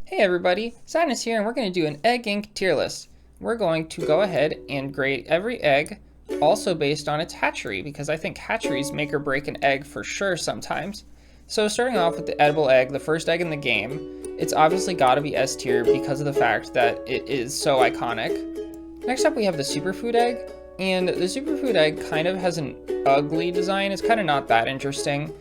Hey everybody, Sinus here, and we're going to do an Egg Inc. tier list. We're going to go ahead and grade every egg, also based on its hatchery, because I think hatcheries make or break an egg for sure sometimes. So starting off with the edible egg, the first egg in the game, it's obviously got to be S tier because of the fact that it is so iconic. Next up we have the superfood egg, and the superfood egg kind of has an ugly design. It's kind of not that interesting,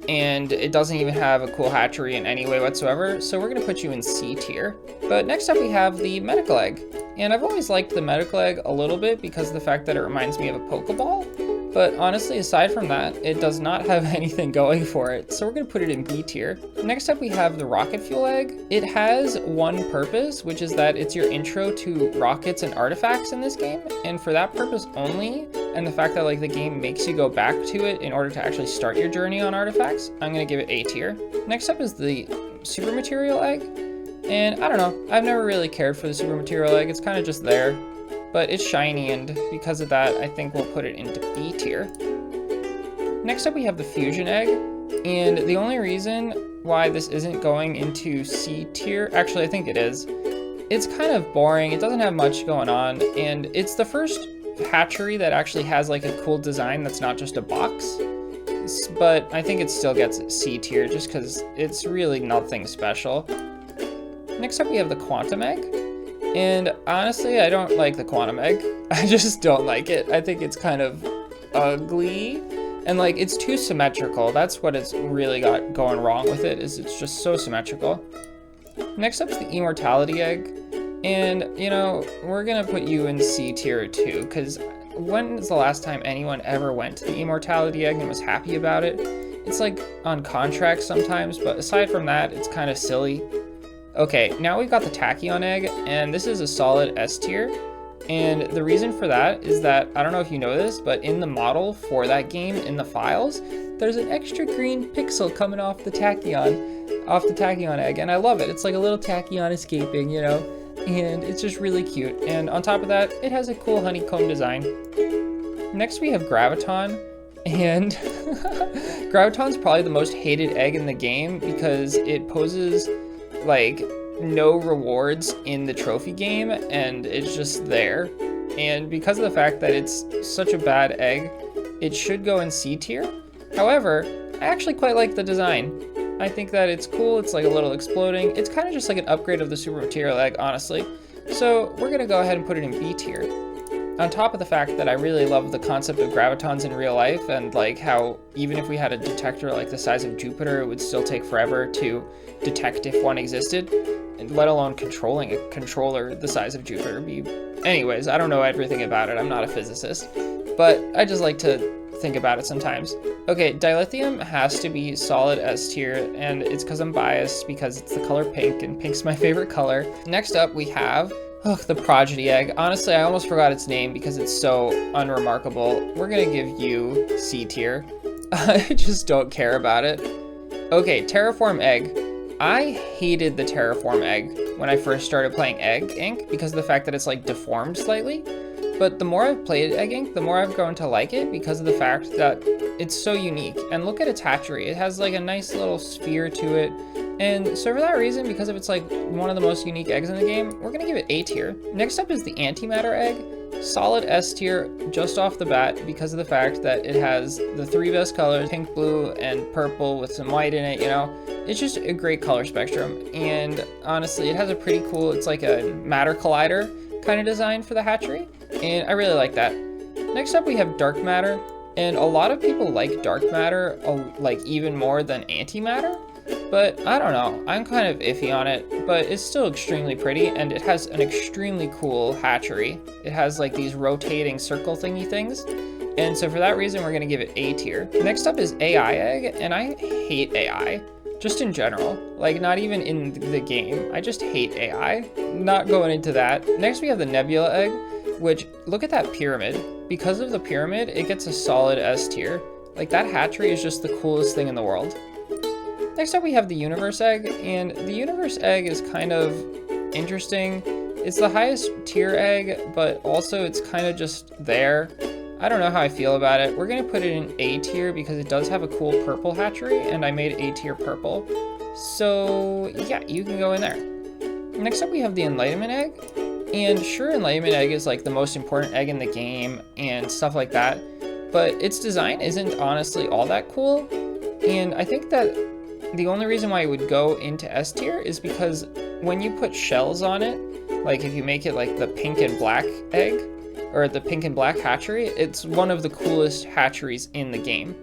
and it doesn't even have a cool hatchery in any way whatsoever, so we're going to put you in C tier. But next up we have the medical egg, and I've always liked the medical egg a little bit because of the fact that it reminds me of a Pokeball, but honestly, aside from that, it does not have anything going for it, so we're going to put it in B tier. Next up we have the rocket fuel egg. It has one purpose, which is that it's your intro to rockets and artifacts in this game, and for that purpose only, and the fact that like the game makes you go back to it in order to actually start your journey on artifacts, I'm gonna give it A tier. Next up is the super material egg, and I don't know, I've never really cared for the super material egg. It's kind of just there, but it's shiny, and because of that, I think we'll put it into B tier. Next up we have the fusion egg, and the only reason why this isn't going into C tier, actually I think it is, it's kind of boring, it doesn't have much going on, and it's the first hatchery that actually has like a cool design that's not just a box, but I think it still gets C tier just because it's really nothing special. Next up we have the quantum egg, and honestly I don't like the quantum egg. I just don't like it. I think it's kind of ugly, and like it's too symmetrical. That's what it's really got going wrong with it, is it's just so symmetrical. Next up is the immortality egg. And, you know, we're gonna put you in C tier too, because when is the last time anyone ever went to the immortality egg and was happy about it? It's like on contract sometimes, but aside from that, it's kind of silly. Okay, now we've got the tachyon egg, and this is a solid S tier. And the reason for that is that, I don't know if you know this, but in the model for that game, in the files, there's an extra green pixel coming off the tachyon egg, and I love it. It's like a little tachyon escaping, you know? And it's just really cute, and on top of that it has a cool honeycomb design. Next we have Graviton, and Graviton's probably the most hated egg in the game because it poses like no rewards in the trophy game, and it's just there, and because of the fact that it's such a bad egg, it should go in C tier. However, I actually quite like the design. I think that it's cool, it's like a little exploding. It's kind of just like an upgrade of the super material egg, honestly. So we're gonna go ahead and put it in B tier. On top of the fact that I really love the concept of gravitons in real life, and like how even if we had a detector like the size of Jupiter, it would still take forever to detect if one existed, and let alone controlling a controller the size of Jupiter. Anyways, I don't know everything about it, I'm not a physicist, but I just like to think about it sometimes. Okay, dilithium has to be solid S tier, and it's because I'm biased because it's the color pink, and pink's my favorite color. Next up we have the progeny egg. Honestly, I almost forgot its name because it's so unremarkable. We're gonna give you C tier. I just don't care about it. Okay, terraform egg. I hated the terraform egg when I first started playing Egg Inc. because of the fact that it's like deformed slightly. But the more I've played Egg Inc., the more I've grown to like it because of the fact that it's so unique. And look at its hatchery. It has like a nice little sphere to it. And so for that reason, because of it's like one of the most unique eggs in the game, we're gonna give it A tier. Next up is the antimatter egg. Solid S tier just off the bat because of the fact that it has the three best colors, pink, blue, and purple with some white in it, you know. It's just a great color spectrum. And honestly, it has a pretty cool, it's like a matter collider kind of design for the hatchery, and I really like that. Next up we have dark matter, and a lot of people like dark matter like even more than antimatter, but I don't know, I'm kind of iffy on it, but it's still extremely pretty, and it has an extremely cool hatchery. It has like these rotating circle thingy things, and so for that reason we're gonna give it A tier. Next up is AI egg, and I hate AI. Just in general, like not even in the game. I just hate AI. Not going into that. Next we have the nebula egg, which, look at that pyramid. Because of the pyramid, it gets a solid S tier. Like that hatchery is just the coolest thing in the world. Next up we have the universe egg, and the universe egg is kind of interesting. It's the highest tier egg, but also it's kind of just there. I don't know how I feel about it. We're gonna put it in A tier because it does have a cool purple hatchery, and I made A tier purple. So yeah, you can go in there. Next up we have the Enlightenment Egg. And sure, Enlightenment Egg is like the most important egg in the game and stuff like that, but its design isn't honestly all that cool. And I think that the only reason why it would go into S tier is because when you put shells on it, like if you make it like the pink and black egg, or the pink and black hatchery, it's one of the coolest hatcheries in the game.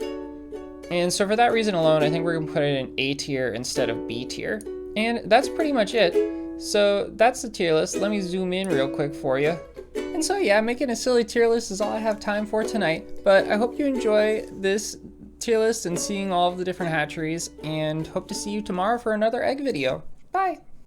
And so for that reason alone, I think we're gonna put it in A tier instead of B tier. And that's pretty much it. So that's the tier list. Let me zoom in real quick for you. And so yeah, making a silly tier list is all I have time for tonight, but I hope you enjoy this tier list and seeing all of the different hatcheries, and hope to see you tomorrow for another egg video. Bye!